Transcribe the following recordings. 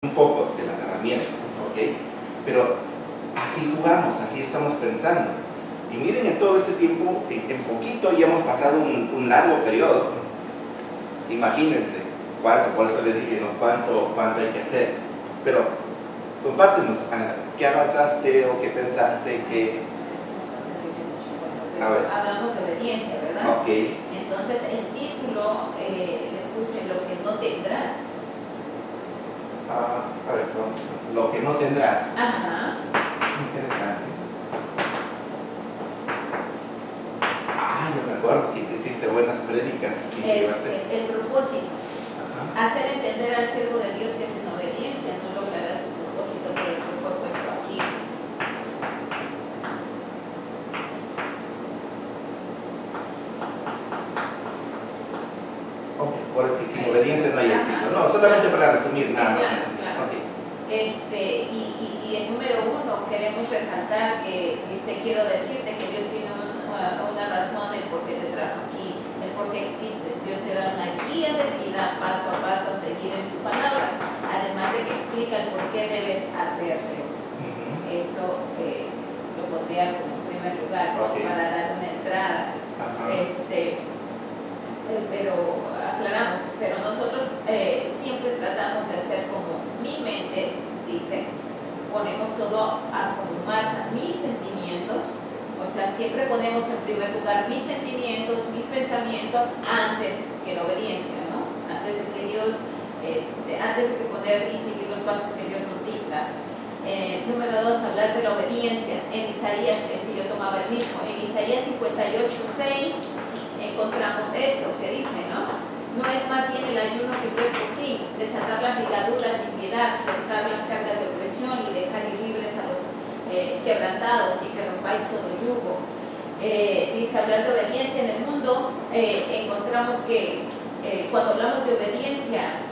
un poco de las herramientas, ¿ok? Pero así jugamos, así estamos pensando. Y miren, en todo este tiempo, en poquito ya hemos pasado un largo periodo. Imagínense cuánto, por eso les dije, ¿no? cuánto hay que hacer. Pero compártenos, ¿qué avanzaste o qué pensaste? A ver. Hablamos de obediencia, ¿verdad? Ok. Entonces el título le puse lo que no tendrás. A ver, lo que no tendrás. Ajá. Interesante. Yo me acuerdo, sí te hiciste buenas prédicas. Sí, El propósito. Ajá. Hacer entender al siervo de Dios que sin obediencia no logrará su propósito por el que fue puesto aquí. Ok, por decir, sin obediencia no hay éxito. No, solamente para resumir, nada más. Claro. Okay. Y el número 1 queremos resaltar que dice, quiero decirte que Dios tiene una razón del por qué te trajo aquí, el por qué existes. Dios te da una guía de vida paso a paso a seguir en su palabra, además de que explica el por qué debes hacerlo. Eso lo pondría como primer lugar, ¿no? Para dar una entrada. Pero aclaramos, pero nosotros siempre tratamos de hacer como mi mente dice, ponemos todo como marca mis sentimientos, o sea, siempre ponemos en primer lugar mis sentimientos, mis pensamientos antes que la obediencia, ¿no? Antes de que Dios, antes de que poner y seguir los pasos que Dios nos dicta. Número 2, hablar de la obediencia. En Isaías, que yo tomaba el mismo, en Isaías 58:6 encontramos esto que dice, ¿no? No es más bien el ayuno que yo escogí, desatar las ligaduras de impiedad, soltar las cargas de opresión y dejar ir libres a los quebrantados y que rompáis todo yugo. Dice hablar de obediencia en el mundo. Encontramos que cuando hablamos de obediencia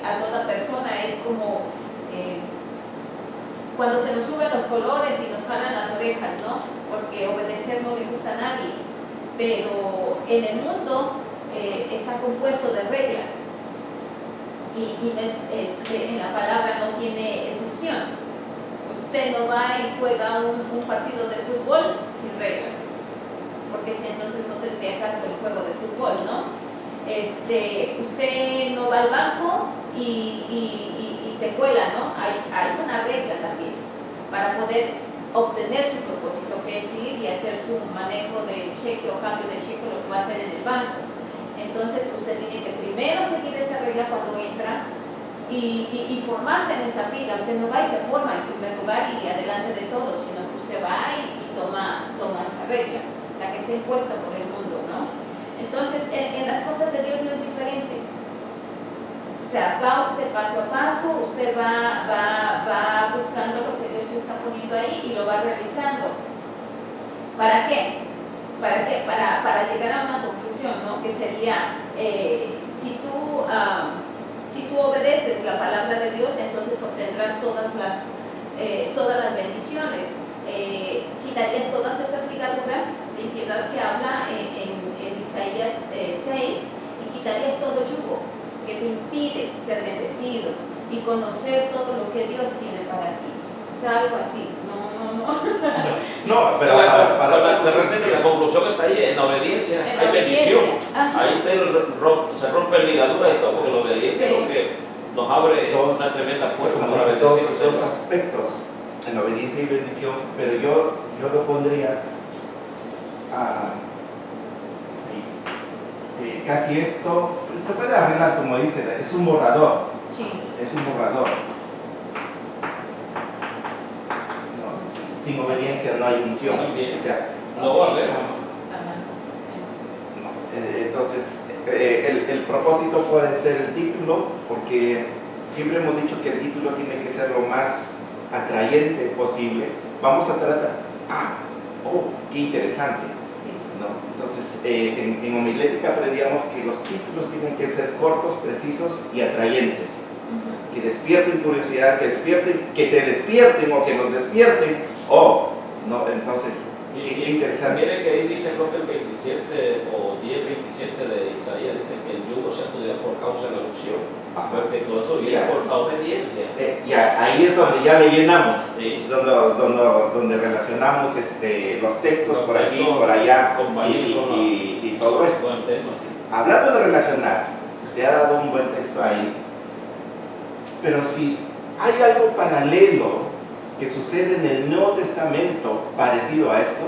a toda persona es como cuando se nos suben los colores y nos paran las orejas, ¿no? Porque obedecer no le gusta a nadie. Pero en el mundo está compuesto de reglas y en la palabra no tiene excepción. Usted no va y juega un partido de fútbol sin reglas, porque si entonces no tendría caso el juego de fútbol, ¿no? Usted no va al banco y se cuela, ¿no? Hay una regla también para poder obtener su propósito, que es ir y hacer su manejo de cheque o cambio de cheque, lo que va a hacer en el banco. Entonces usted tiene que primero seguir esa regla cuando entra y formarse en esa fila. Usted no va y se forma en primer lugar y adelante de todos, sino que usted va y toma esa regla, la que está impuesta por el mundo, ¿no? Entonces en las cosas de Dios no es diferente. O sea, va usted paso a paso, usted va buscando lo que Dios le está poniendo ahí y lo va realizando. ¿Para qué? Para llegar a una conclusión, ¿no? Que sería, si tú obedeces la palabra de Dios, entonces obtendrás todas las bendiciones. Quitarías todas esas ligaduras de impiedad que habla en Isaías 6 y quitarías todo yugo que te impide ser bendecido y conocer todo lo que Dios tiene para ti. O sea, algo así. No, pero de repente la conclusión está ahí, en la obediencia hay bendición. Ahí se rompen ligaduras y todo, porque la obediencia es lo que nos abre una tremenda puerta para la dos aspectos, en la obediencia y bendición, pero yo lo pondría casi esto se puede arreglar, como dice, es un borrador. Sí. Es un borrador. Sin obediencia no hay unción. O sea, no va a haber. Entonces, el propósito puede ser el título, porque siempre hemos dicho que el título tiene que ser lo más atrayente posible. Vamos a tratar, qué interesante. Sí. ¿No? Entonces, en homilética aprendíamos que los títulos tienen que ser cortos, precisos y atrayentes. Que despierten curiosidad, que te despierten o que nos despierten. No, entonces Qué interesante. Mire que ahí dice, creo que el 27 o 10-27 de Isaías, dice que el yugo se acudirá por causa de la unción. Porque todo eso viene por la obediencia. Ahí es donde ya le llenamos, Sí. donde relacionamos los textos por aquí, por allá y todo esto. Con el tema, sí. Hablando de relacionar, usted ha dado un buen texto ahí, pero si hay algo paralelo que sucede en el Nuevo Testamento parecido a esto,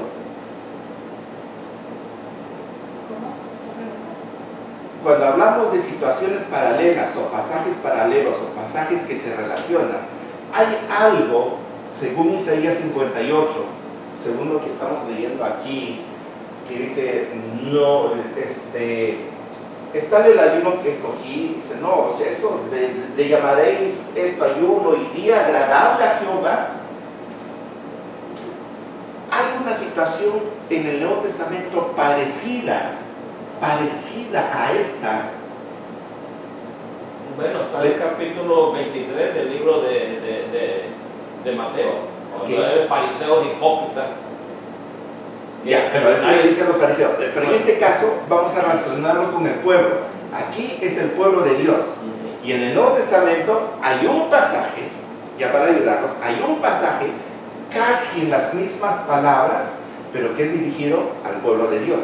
cuando hablamos de situaciones paralelas o pasajes paralelos o pasajes que se relacionan, hay algo, según Isaías 58, según lo que estamos leyendo aquí, que dice, no, es tal el ayuno que escogí, dice, no, o sea, eso, le llamaréis esto ayuno y día agradable a Jehová. Hay una situación en el Nuevo Testamento parecida a esta. Bueno, está en el capítulo 23 del libro de Mateo, cuando hay fariseos hipócritas. Ya, pero eso le dice a los fariseos. Pero en este caso vamos a relacionarlo con el pueblo. Aquí es el pueblo de Dios. Y en el Nuevo Testamento hay un pasaje, ya para ayudarlos, hay un pasaje casi en las mismas palabras, pero que es dirigido al pueblo de Dios.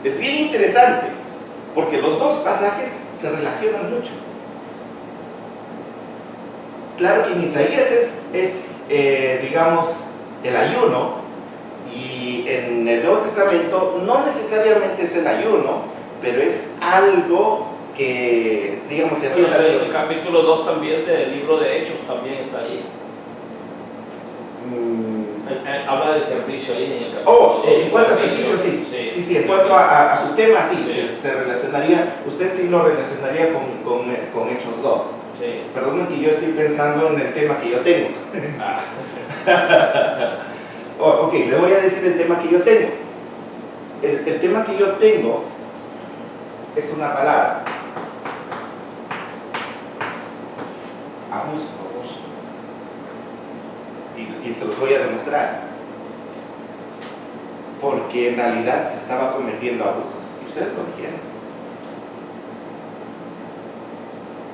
Es bien interesante, porque los dos pasajes se relacionan mucho. Claro que en Isaías digamos, el ayuno, y en el Nuevo Testamento no necesariamente es el ayuno, pero es algo que, digamos, se bueno, el capítulo 2 también del libro de Hechos también está ahí. Habla del servicio ahí en el capítulo 2. En cuanto a servicio, sí, en cuanto a su tema, sí. Se relacionaría, usted sí lo relacionaría con Hechos 2. Sí. Perdón que yo estoy pensando en el tema que yo tengo. Ok, le voy a decir el tema que yo tengo. El tema que yo tengo es una palabra. Abuso. Y se los voy a demostrar. Porque en realidad se estaba cometiendo abusos. Y ustedes lo dijeron.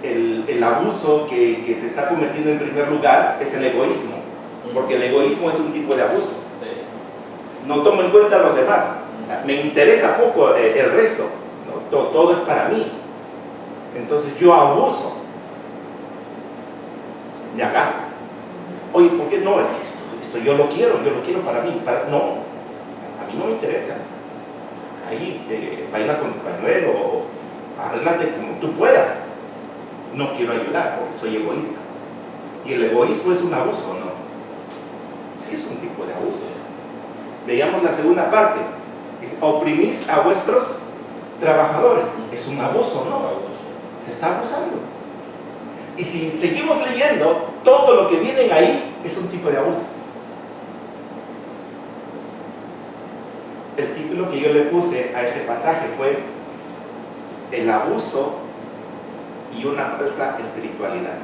El abuso que se está cometiendo en primer lugar es el egoísmo, porque el egoísmo es un tipo de abuso. No tomo en cuenta a los demás, me interesa poco el resto, ¿no? Todo es para mí, entonces yo abuso, me agarro. Oye, ¿por qué no? Es que esto yo lo quiero para mí, no, a mí no me interesa. Ahí baila con tu pañuelo, o arréglate como tú puedas. No quiero ayudar porque soy egoísta. Y el egoísmo es un abuso, ¿no? Sí, es un tipo de abuso. Veamos la segunda parte. Dice, oprimís a vuestros trabajadores. Es un abuso, ¿no? Se está abusando. Y si seguimos leyendo, todo lo que viene ahí es un tipo de abuso. El título que yo le puse a este pasaje fue el abuso y una falsa espiritualidad.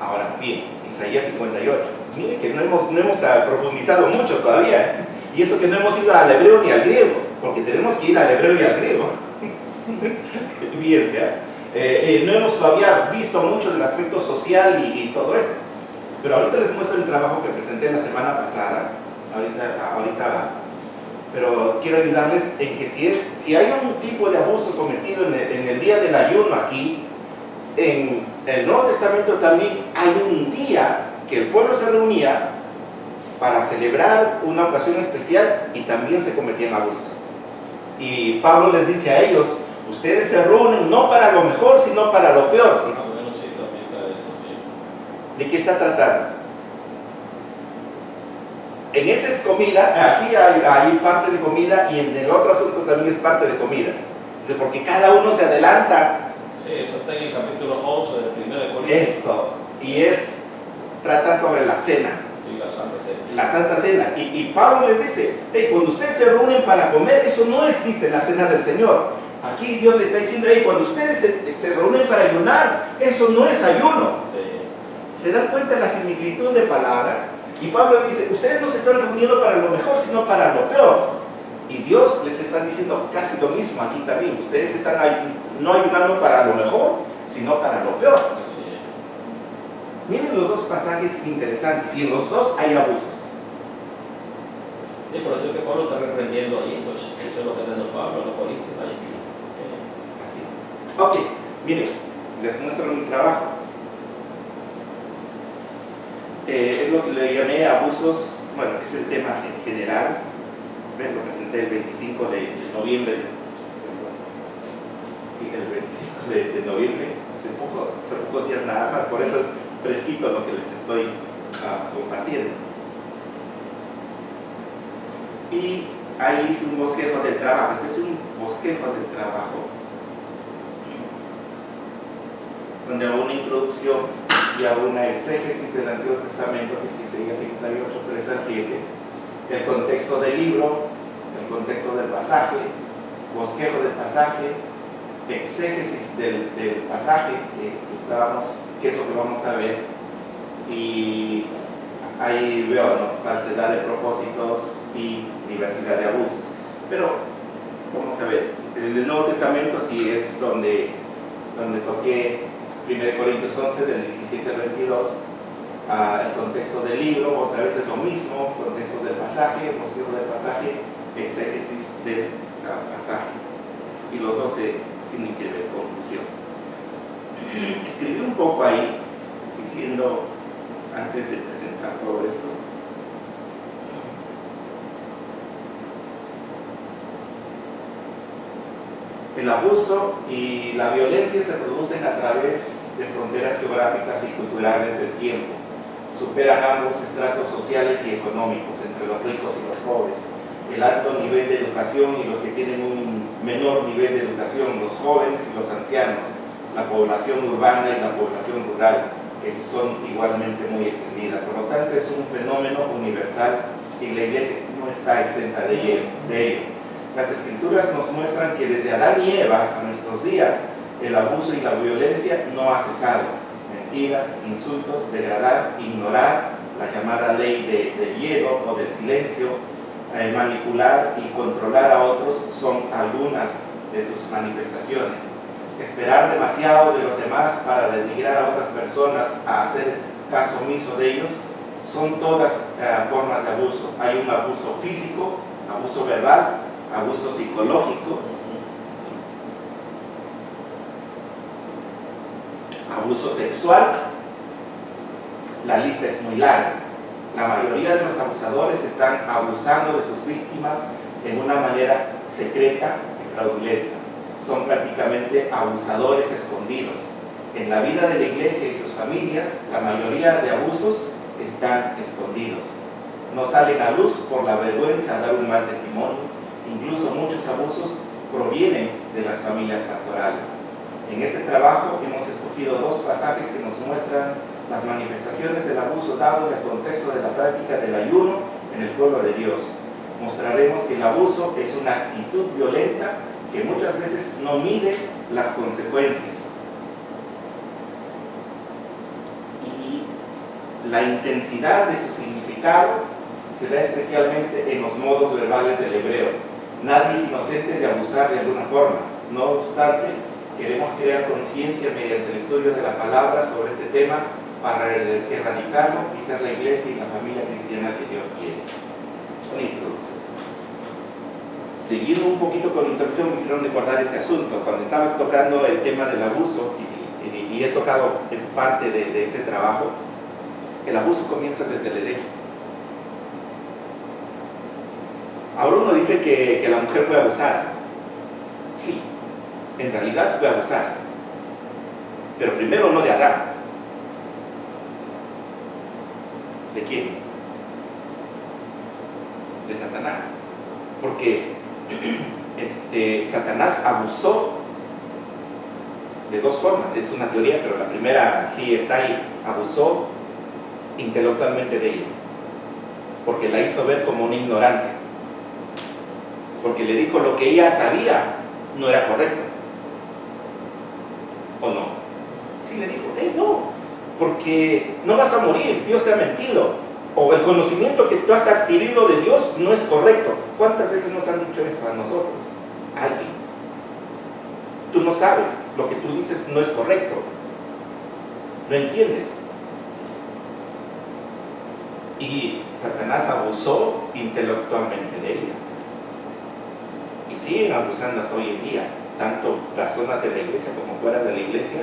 Ahora, bien, Isaías 58. Miren que no hemos profundizado mucho todavía, y eso que no hemos ido al hebreo ni al griego, porque tenemos que ir al hebreo y al griego. Fíjense, no hemos todavía visto mucho del aspecto social y todo esto. Pero ahorita les muestro el trabajo que presenté la semana pasada. Ahorita pero quiero ayudarles en que si hay un tipo de abuso cometido en el día del ayuno aquí, en el Nuevo Testamento también hay un día que el pueblo se reunía para celebrar una ocasión especial y también se cometían abusos. Y Pablo les dice a ellos, ustedes se reúnen no para lo mejor, sino para lo peor. Dice. ¿De qué está tratando? En esa es comida, aquí hay parte de comida y en el otro asunto también es parte de comida. Dice, porque cada uno se adelanta. Sí, eso está en el capítulo 11 del 1 de Corintios. Eso, y trata sobre la cena. Sí, la Santa Cena. La Santa Cena. Y Pablo les dice, hey, cuando ustedes se reúnen para comer, eso no es, dice, la cena del Señor. Aquí Dios le está diciendo, hey, cuando ustedes se reúnen para ayunar, eso no es ayuno. Sí. Se dan cuenta de la similitud de palabras. Y Pablo dice, ustedes no se están reuniendo para lo mejor, sino para lo peor. Y Dios les está diciendo casi lo mismo aquí también. Ustedes están no ayunando para lo mejor, sino para lo peor. Sí. Miren los dos pasajes interesantes, y en los dos hay abusos. Sí, por eso es que Pablo está reprendiendo ahí, pues eso es lo que está dando Pablo a los Corintios. Ahí sí. Así es. Ok, miren, les muestro mi trabajo. Es lo que le llamé abusos, bueno, es el tema general. Lo presenté el 25 de noviembre. Sí, el 25 de noviembre, hace pocos días nada más, por eso es fresquito lo que les estoy compartiendo. Y ahí hice un bosquejo del trabajo. Este es un bosquejo del trabajo, donde hago una introducción y hago una exégesis del Antiguo Testamento, que si seguía 58, 3 al 7, el contexto del libro, el contexto del pasaje, bosquejo del pasaje, exégesis del pasaje que es lo que vamos a ver, y ahí veo, ¿no?, falsedad de propósitos y diversidad de abusos. Pero vamos a ver, el Nuevo Testamento sí es donde toqué 1 Corintios 11 del 17 al 22, el contexto del libro, otra vez es lo mismo, contexto del pasaje, bosquejo del pasaje, exégesis del pasaje, y los dos tienen que ver conclusión. Escribí un poco ahí diciendo, antes de presentar todo esto, el abuso y la violencia se producen a través de fronteras geográficas y culturales del tiempo. Superan ambos estratos sociales y económicos, entre los ricos y los pobres. El alto nivel de educación y los que tienen un menor nivel de educación, los jóvenes y los ancianos, la población urbana y la población rural, que son igualmente muy extendidas. Por lo tanto, es un fenómeno universal y la Iglesia no está exenta de ello. Las Escrituras nos muestran que desde Adán y Eva hasta nuestros días, el abuso y la violencia no ha cesado. Mentiras, insultos, degradar, ignorar la llamada ley del hielo o del silencio, manipular y controlar a otros son algunas de sus manifestaciones. Esperar demasiado de los demás para denigrar a otras personas, a hacer caso omiso de ellos, son todas formas de abuso. Hay un abuso físico, abuso verbal, abuso psicológico, abuso sexual. La lista es muy larga. La mayoría de los abusadores están abusando de sus víctimas en una manera secreta y fraudulenta. Son prácticamente abusadores escondidos. En la vida de la Iglesia y sus familias, la mayoría de abusos están escondidos. No salen a luz por la vergüenza de dar un mal testimonio. Incluso muchos abusos provienen de las familias pastorales. En este trabajo hemos escogido dos pasajes que nos muestran las manifestaciones del abuso dado en el contexto de la práctica del ayuno en el pueblo de Dios. Mostraremos que el abuso es una actitud violenta que muchas veces no mide las consecuencias. Y la intensidad de su significado se da especialmente en los modos verbales del hebreo. Nadie es inocente de abusar de alguna forma. No obstante, queremos crear conciencia mediante el estudio de la palabra sobre este tema para erradicarlo y ser la iglesia y la familia cristiana que Dios quiere. Una introducción. Siguiendo un poquito con la introducción, me hicieron recordar este asunto. Cuando estaba tocando el tema del abuso, y he tocado en parte de ese trabajo, el abuso comienza desde el Edén. Ahora uno dice que la mujer fue abusada. Sí, en realidad fue abusada. Pero primero no de Adán. ¿De quién? De Satanás. Porque Satanás abusó de dos formas. Es una teoría, pero la primera sí está ahí. Abusó intelectualmente de ella. Porque la hizo ver como una ignorante. Porque le dijo lo que ella sabía no era correcto. ¿O no? Sí le dijo, no, porque no vas a morir, Dios te ha mentido. O el conocimiento que tú has adquirido de Dios no es correcto. ¿Cuántas veces nos han dicho eso a nosotros? Alguien. Tú no sabes, lo que tú dices no es correcto. ¿No entiendes? Y Satanás abusó intelectualmente de ella. Y siguen abusando hasta hoy en día. Tanto personas de la iglesia como fuera de la iglesia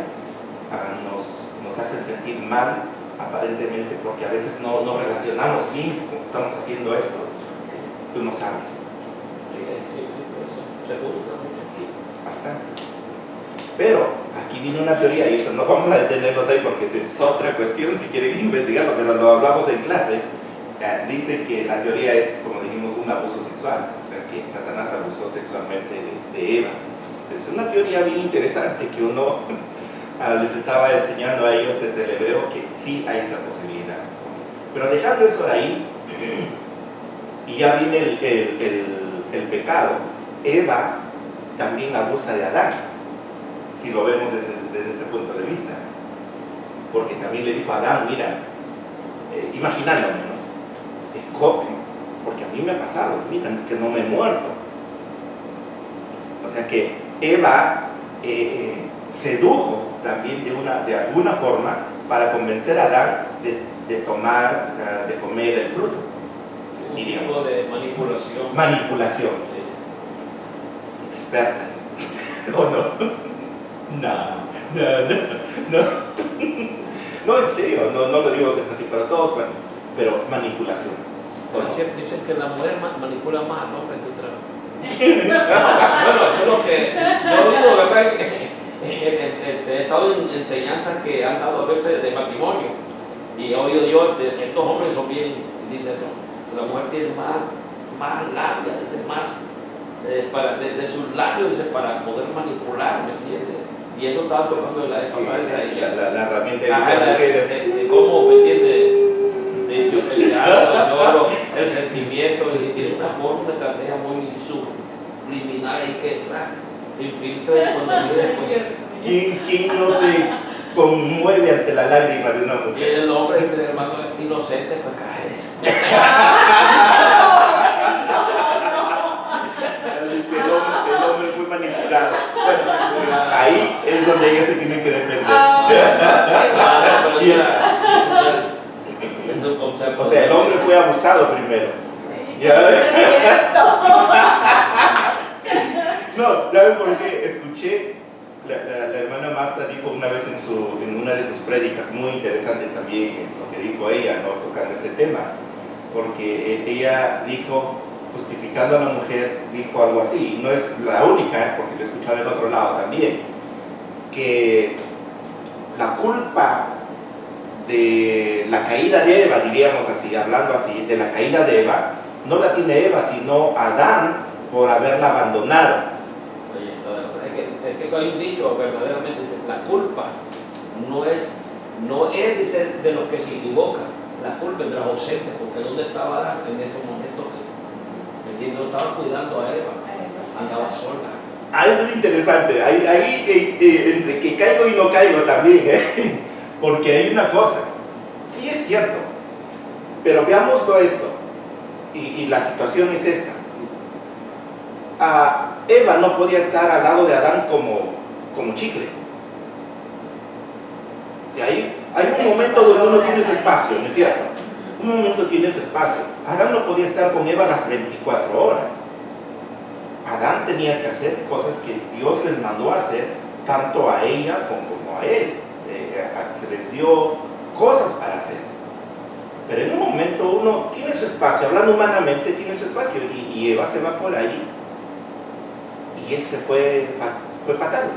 nos hacen sentir mal, aparentemente, porque a veces no relacionamos bien como estamos haciendo esto. Sí, tú no sabes. Sí, bastante. Pero aquí viene una teoría, y eso no vamos a detenernos ahí porque esa es otra cuestión si quieren investigarlo, pero lo hablamos en clase. Dice que la teoría es, como dijimos, un abuso sexual, o sea que Satanás abusó sexualmente de Eva. Es una teoría bien interesante que uno les estaba enseñando a ellos desde el hebreo, que sí hay esa posibilidad. Pero dejando eso de ahí, y ya viene el pecado. Eva también abusa de Adán, si lo vemos desde ese punto de vista, porque también le dijo a Adán, mira, imaginándome, ¿no? Porque a mí me ha pasado, mira, que no me he muerto. O sea que Eva sedujo también de alguna forma para convencer a Adán de comer el fruto. Un tipo de manipulación. Manipulación. Sí. Expertas. ¿O no? No. No, en serio, no lo digo que es así para todos, bueno, pero manipulación. Bueno, dicen que la mujer manipula más al hombre que otra. Bueno, eso es lo que yo he oído, ¿verdad? He estado en enseñanzas que han dado a veces de matrimonio, y he oído yo, estos hombres son bien, dicen, no, si la mujer tiene más labia, dice, más de sus labios, dice, para poder manipular, ¿me entiendes? Y eso estaba tocando en la vez pasada, la herramienta de mujeres. De cómo, ¿me entiendes? El sentimiento, y tiene una forma, una estrategia muy subliminal y que sin filtro, cuando viene, pues. ¿Quién no se conmueve ante la lágrima de una mujer? Y el hombre es el hermano inocente, pues cae eso. El hombre fue manipulado. Bueno, ahí es donde ella se tiene que defender. Es un concepto. O sea, el hombre fue abusado primero. No, ¿saben por qué? Escuché, la hermana Marta dijo una vez en una de sus prédicas, muy interesante también lo que dijo ella, ¿no? Tocando ese tema, porque ella dijo, justificando a la mujer, dijo algo así, y no es la única, porque lo he escuchado en otro lado también, que la culpa de la caída de Eva, diríamos así, hablando así, de la caída de Eva, no la tiene Eva, sino Adán, por haberla abandonado. Es que hay un dicho, verdaderamente, dice, la culpa no es dice, de los que se equivocan, la culpa es de los ausentes, porque ¿dónde estaba Adán en ese momento? ¿Me entiendes? No estaba cuidando a Eva, andaba sola. Eso es interesante, ahí entre que caigo y no caigo también, porque hay una cosa, sí es cierto, pero veámoslo esto, y la situación es esta. Eva no podía estar al lado de Adán como chicle. O sea, hay un momento donde uno tiene su espacio, ¿no es cierto? Un momento tiene su espacio. Adán no podía estar con Eva las 24 horas. Adán tenía que hacer cosas que Dios les mandó a hacer, tanto a ella como a él. Se les dio cosas para hacer. Pero en un momento uno tiene su espacio, hablando humanamente, tiene su espacio, y Eva se va por ahí. Y ese fue fatal.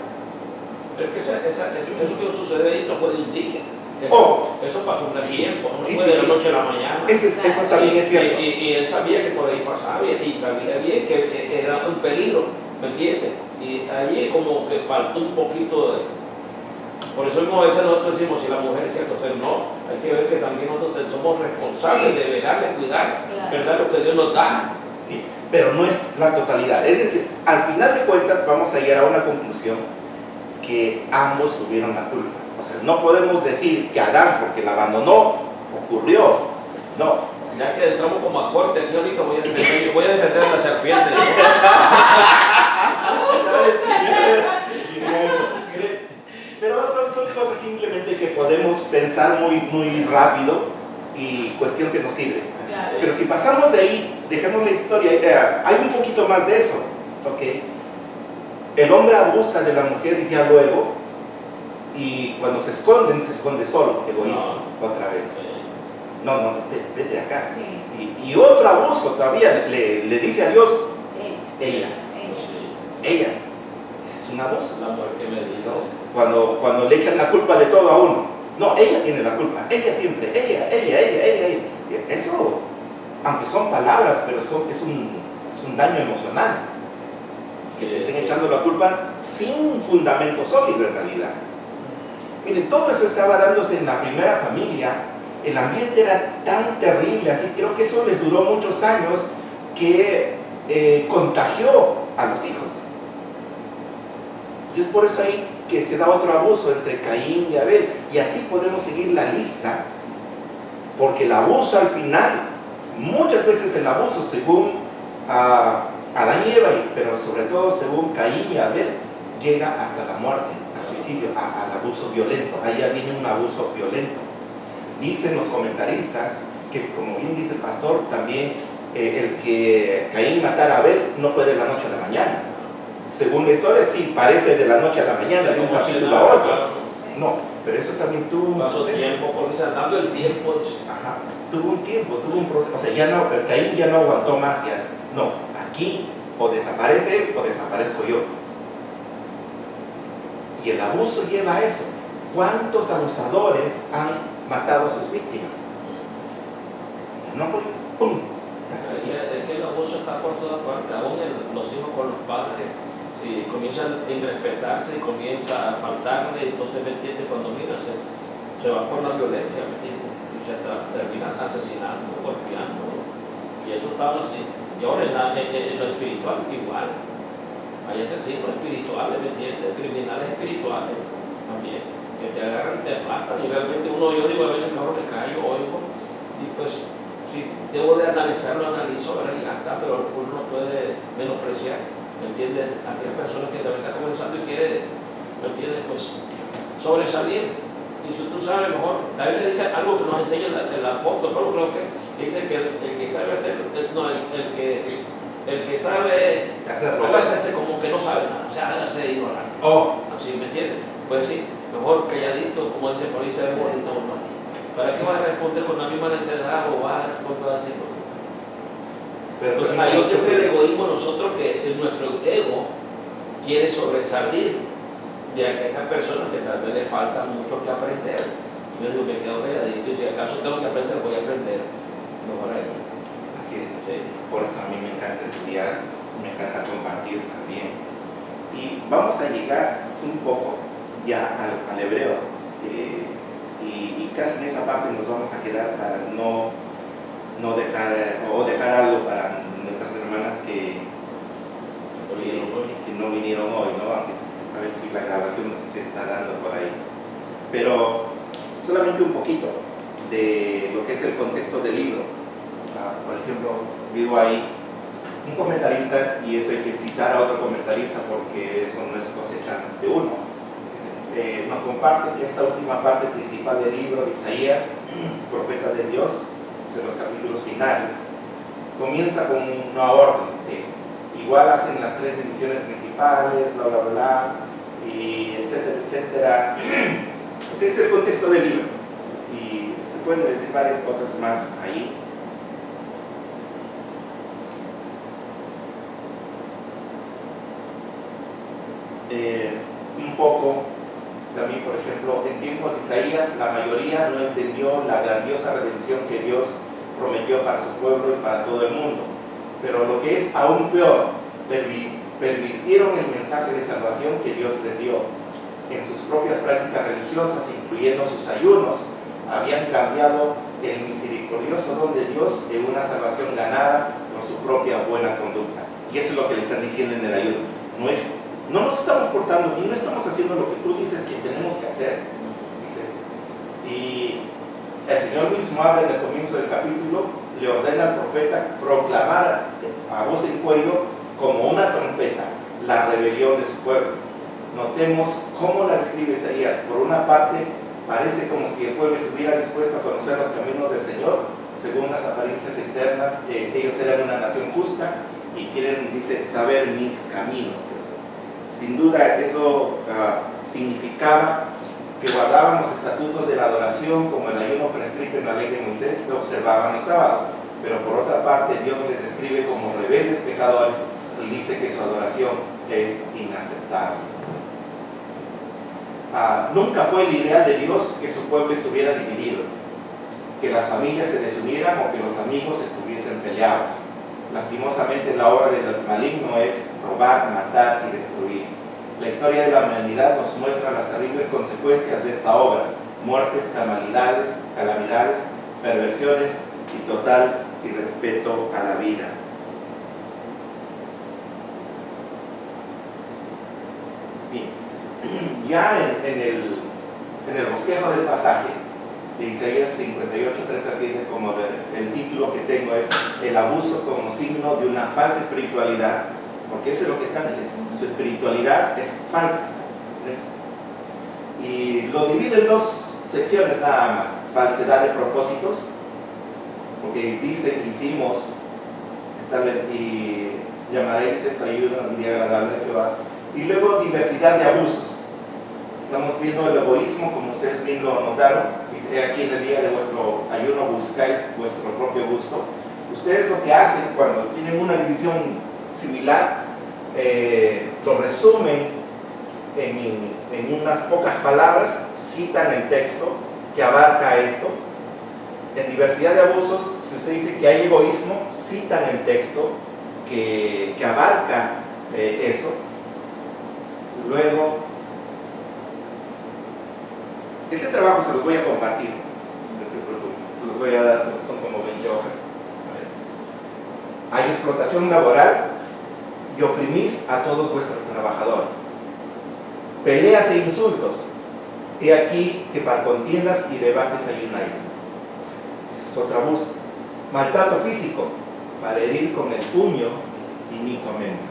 Pero es que eso que sucede ahí no fue de un día. Eso pasó un tiempo, no fue de la noche a la mañana. Eso también es cierto. Y él sabía que por ahí pasaba, y sabía bien que era un peligro, ¿me entiendes? Y allí como que faltó un poquito de... Por eso mismo a veces nosotros decimos, si la mujer es cierto, pero no, hay que ver que también nosotros somos responsables de velar, de cuidar, ¿verdad? Lo que Dios nos da. Sí, pero no es la totalidad. Es decir, al final de cuentas vamos a llegar a una conclusión que ambos tuvieron la culpa. O sea, no podemos decir que Adán, porque la abandonó, ocurrió. No. Ya que entramos como a corte, aquí ahorita voy a defender a la serpiente. Pero son cosas simplemente que podemos pensar muy rápido y cuestión que nos sirve. Claro. Pero si pasamos de ahí, dejemos la historia, hay un poquito más de eso, ¿ok? El hombre abusa de la mujer ya luego, y cuando se esconde solo, egoísmo, otra vez. No, vete acá. Sí. Y otro abuso todavía, le dice a Dios, ella. Ese es un abuso. La mujer que me dice. Cuando le echan la culpa de todo a uno. No, ella tiene la culpa, ella siempre, ella. Eso, aunque son palabras, pero es un daño emocional. Que te estén echando la culpa sin un fundamento sólido en realidad. Miren, todo eso estaba dándose en la primera familia. El ambiente era tan terrible, así creo que eso les duró muchos años, que contagió a los hijos. Y es por eso ahí que se da otro abuso entre Caín y Abel, y así podemos seguir la lista, porque el abuso al final, muchas veces el abuso según Adán y Eva, pero sobre todo según Caín y Abel, llega hasta la muerte, al suicidio, al abuso violento. Ahí ya viene un abuso violento. Dicen los comentaristas que, como bien dice el pastor, también el que Caín matara a Abel no fue de la noche a la mañana. Según la historia, sí, parece de la noche a la mañana, de un capítulo a otro. No, pero eso también tuvo un proceso. Tiempo, porque se dando el tiempo. Ajá, tuvo un tiempo, tuvo un proceso. O sea, Caín ya no aguantó más. Ya. No, aquí o desaparece él o desaparezco yo. Y el abuso lleva a eso. ¿Cuántos abusadores han matado a sus víctimas? O sea, no puede, ¡pum! Es que el abuso está por todas partes, aún los hijos con los padres, si comienzan a irrespetarse y comienza a faltarle, entonces me entiende, cuando mira se va por la violencia, me entiende, y se termina asesinando, golpeando, y eso estaba así. Y ahora en lo espiritual igual, hay asesinos espirituales, me entiende, criminales espirituales también, que te agarran, te matan, y realmente yo digo a veces mejor me callo, oigo, y pues sí, debo de analizarlo, analizo, ¿verdad? Y ya está, pero uno no puede menospreciar, ¿me entiendes? Aquella persona que también está comenzando y quiere, ¿me entiendes? Pues sobresalir. Y si tú sabes mejor, la Biblia dice algo que nos enseña el apóstol, pero creo que dice que el que sabe hacer, el que sabe hacerlo, hágase como que no sabe nada, o sea, hágase ignorante. Así, ¿me entiendes? Pues sí, mejor calladito, como dice por ahí, se ve bonito uno. ¿Para qué vas a responder con la misma necesidad o vas a contradecir? Pero pues hay otro egoísmo nosotros que nuestro ego quiere sobresalir de aquellas personas que tal vez le falta mucho que aprender. Yo digo, me quedo calladito y si acaso tengo que aprender, voy a aprender. Mejor ahí. Así es. Sí. Por eso a mí me encanta estudiar, me encanta compartir también. Y vamos a llegar un poco ya al hebreo. Y casi en esa parte nos vamos a quedar para no dejar algo para nuestras hermanas que no vinieron hoy, ¿no? A ver si la grabación se está dando por ahí. Pero solamente un poquito de lo que es el contexto del libro. Por ejemplo, vivo ahí un comentarista, y eso hay que citar a otro comentarista porque eso no es cosecha de uno. Nos comparte que esta última parte principal del libro de Isaías, profeta de Dios, en los capítulos finales, comienza con una orden. Igual hacen las tres divisiones principales, bla, bla, bla, y etcétera, etcétera. Ese es el contexto del libro. Y se pueden decir varias cosas más ahí. Un poco también, por ejemplo, en tiempos de Isaías, la mayoría no entendió la grandiosa redención que Dios prometió para su pueblo y para todo el mundo. Pero lo que es aún peor, pervirtieron el mensaje de salvación que Dios les dio. En sus propias prácticas religiosas, incluyendo sus ayunos, habían cambiado el misericordioso don de Dios en una salvación ganada por su propia buena conducta. Y eso es lo que le están diciendo en el ayuno. No nos estamos portando bien, no estamos haciendo lo que tú dices que tenemos que hacer. Dice. Y el Señor mismo habla en el comienzo del capítulo, le ordena al profeta proclamar a voz en cuello como una trompeta la rebelión de su pueblo. Notemos cómo la describe Isaías. Por una parte, parece como si el pueblo estuviera dispuesto a conocer los caminos del Señor. Según las apariencias externas, ellos eran una nación justa y quieren, dice, saber mis caminos. Sin duda eso significaba que guardaban los estatutos de la adoración, como el ayuno prescrito en la ley de Moisés, que observaban el sábado. Pero por otra parte, Dios les describe como rebeldes pecadores y dice que su adoración es inaceptable. Nunca fue el ideal de Dios que su pueblo estuviera dividido, que las familias se desunieran o que los amigos estuviesen peleados. Lastimosamente, la obra del maligno es robar, matar y destruir. La historia de la humanidad nos muestra las terribles consecuencias de esta obra: muertes, calamidades, perversiones y total irrespeto a la vida. Bien, ya en el bosquejo del pasaje de Isaías 58, 3 al 7, como el título que tengo es el abuso como signo de una falsa espiritualidad, porque eso es lo que están, su espiritualidad es falsa. Y lo divide en dos secciones nada más: falsedad de propósitos, porque dicen, hicimos, y llamaréis esto ayuno y día agradable de Jehová, y luego diversidad de abusos. Estamos viendo el egoísmo, como ustedes bien lo notaron. Dice aquí: en el día de vuestro ayuno buscáis vuestro propio gusto. Ustedes lo que hacen cuando tienen una división similar, lo resumen en unas pocas palabras, citan el texto que abarca esto. En diversidad de abusos, si usted dice que hay egoísmo, citan el texto que abarca eso. Luego, este trabajo se los voy a compartir, se los voy a dar, son como 20 hojas. Hay explotación laboral y oprimís a todos vuestros trabajadores. Peleas e insultos. He aquí que para contiendas y debates ayunáis. Es otro abuso. Maltrato físico, para herir con el puño inicuamente.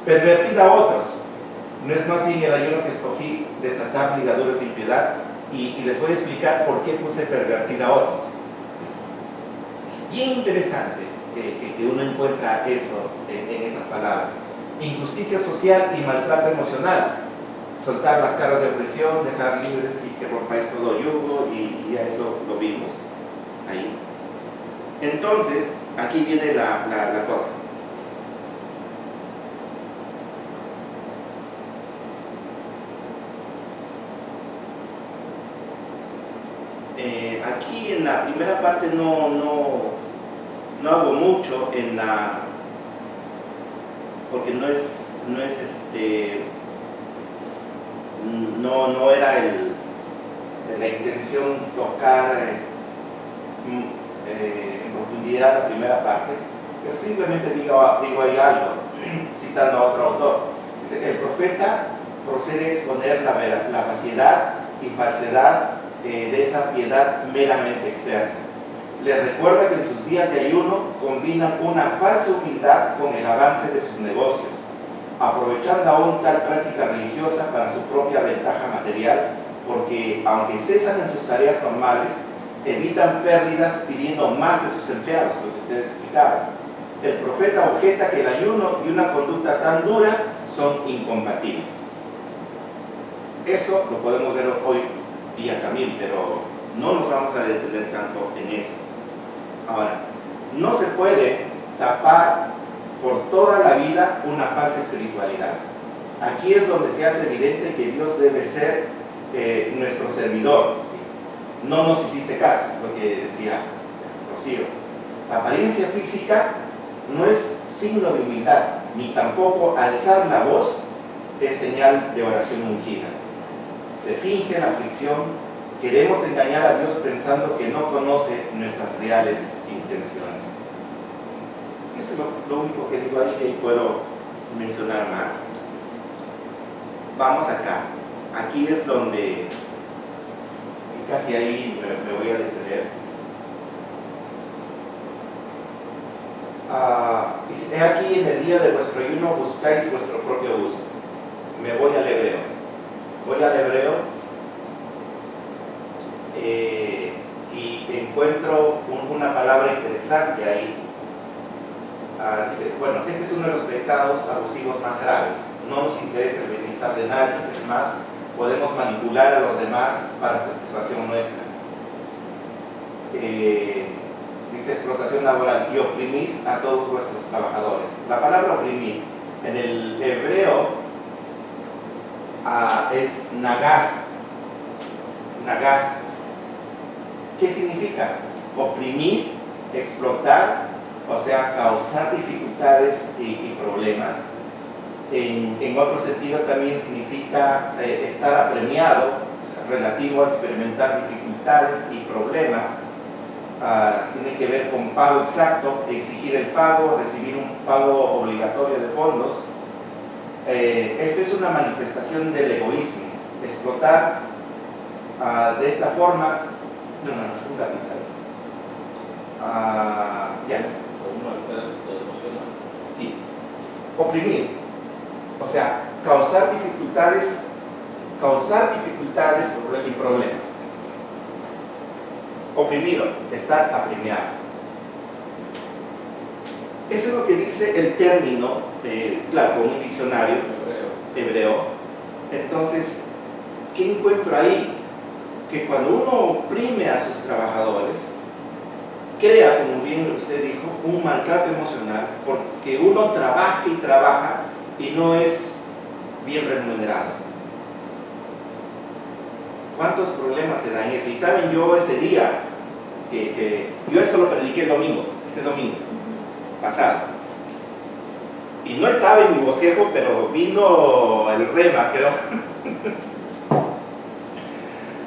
Pervertir a otros. No es más bien el ayuno que escogí, desatar ligaduras de impiedad, y les voy a explicar por qué puse pervertir a otros. Es bien interesante que uno encuentra eso en esas palabras. Injusticia social y maltrato emocional. Soltar las caras de opresión, dejar libres y que rompáis todo yugo, y a eso lo vimos ahí. Entonces, aquí viene la cosa. Aquí en la primera parte no hago mucho porque no era la intención tocar en profundidad la primera parte, pero simplemente digo ahí algo, citando a otro autor. Dice que el profeta procede a exponer la vaciedad y falsedad de esa piedad meramente externa. Les recuerda que en sus días de ayuno combinan una falsa humildad con el avance de sus negocios, aprovechando aún tal práctica religiosa para su propia ventaja material, porque aunque cesan en sus tareas normales, evitan pérdidas pidiendo más de sus empleados, lo que ustedes explicaban. El profeta objeta que el ayuno y una conducta tan dura son incompatibles. Eso lo podemos ver hoy día también, pero no nos vamos a detener tanto en eso. Ahora, no se puede tapar por toda la vida una falsa espiritualidad. Aquí es donde se hace evidente que Dios debe ser nuestro servidor. No nos hiciste caso, lo que decía Rocío. La apariencia física no es signo de humildad, ni tampoco alzar la voz es señal de oración ungida. Se finge la aflicción queremos engañar a Dios pensando que no conoce nuestras reales intenciones. Eso es lo único que digo ahí, que ahí puedo mencionar más. Vamos acá. Aquí es donde, y casi ahí me voy a detener. Dice, he aquí en el día de vuestro ayuno buscáis vuestro propio gusto. Me voy al hebreo. Voy al hebreo y encuentro una palabra interesante ahí. Dice, bueno, este es uno de los pecados abusivos más graves. No nos interesa el bienestar de nadie, es más, podemos manipular a los demás para satisfacción nuestra. Dice explotación laboral, y oprimís a todos vuestros trabajadores. La palabra oprimir en el hebreo es nagas. Nagas. ¿Qué significa? Oprimir, explotar, o sea, causar dificultades y problemas. En otro sentido también significa estar apremiado, o sea, relativo a experimentar dificultades y problemas. Tiene que ver con pago exacto, exigir el pago, recibir un pago obligatorio de fondos. Esto es una manifestación del egoísmo. Explotar de esta forma, un gatito ya. Sí, oprimir, o sea, causar dificultades y problemas. Oprimido, estar apremiado. Eso es lo que dice el término, claro, con un diccionario hebreo. Entonces, ¿qué encuentro ahí? Que cuando uno oprime a sus trabajadores, crea, como bien usted dijo, un maltrato emocional, porque uno trabaja y trabaja y no es bien remunerado. ¿Cuántos problemas se dan eso? Y saben, yo ese día, yo esto lo prediqué el domingo, este domingo pasado, y no estaba en mi bosquejo, pero vino el rema, creo.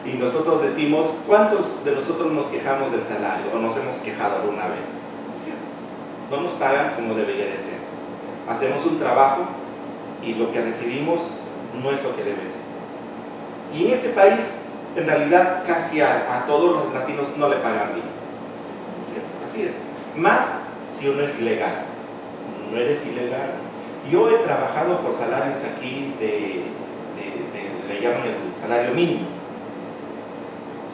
Y nosotros decimos, ¿cuántos de nosotros nos quejamos del salario o nos hemos quejado alguna vez? ¿Sí? No nos pagan como debería de ser. Hacemos un trabajo y lo que recibimos no es lo que debe ser. Y en este país, en realidad, casi a todos los latinos no le pagan bien. ¿Sí? Así es. Más si uno es ilegal. No eres ilegal. Yo he trabajado por salarios aquí le llaman el salario mínimo.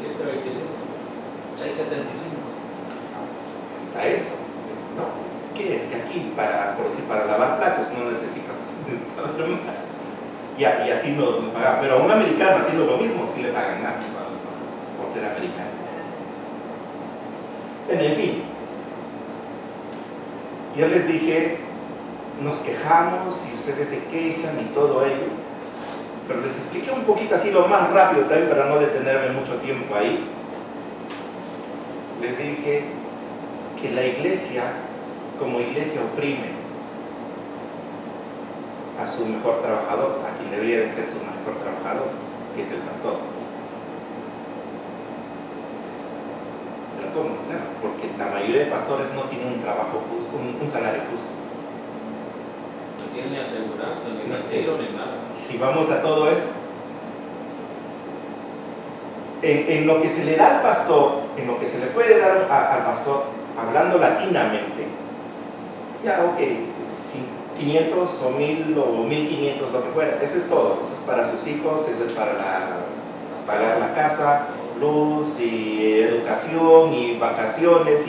725, 675. Hasta eso. ¿No? ¿Qué es? Que aquí, por decir, para lavar platos no necesitas salario mínimo. Y así no pagan. Pero a un americano haciendo lo mismo sí le pagan más por ser americano. En fin, yo les dije, nos quejamos y ustedes se quejan y todo ello, pero les expliqué un poquito así lo más rápido también para no detenerme mucho tiempo ahí. Les dije que la iglesia, como iglesia, oprime a su mejor trabajador, a quien debería de ser su mejor trabajador, que es el pastor. Pero ¿cómo? Claro, porque la mayoría de pastores no tienen un trabajo justo, un salario justo. No tienen ni aseguranza, ni retiro, ni nada. Si vamos a todo eso, en lo que se le da al pastor, en lo que se le puede dar al pastor, hablando latinamente, ya ok, 500 o 1000 o 1500, lo que fuera, eso es todo. Eso es para sus hijos, eso es para pagar la casa, luz y educación y vacaciones.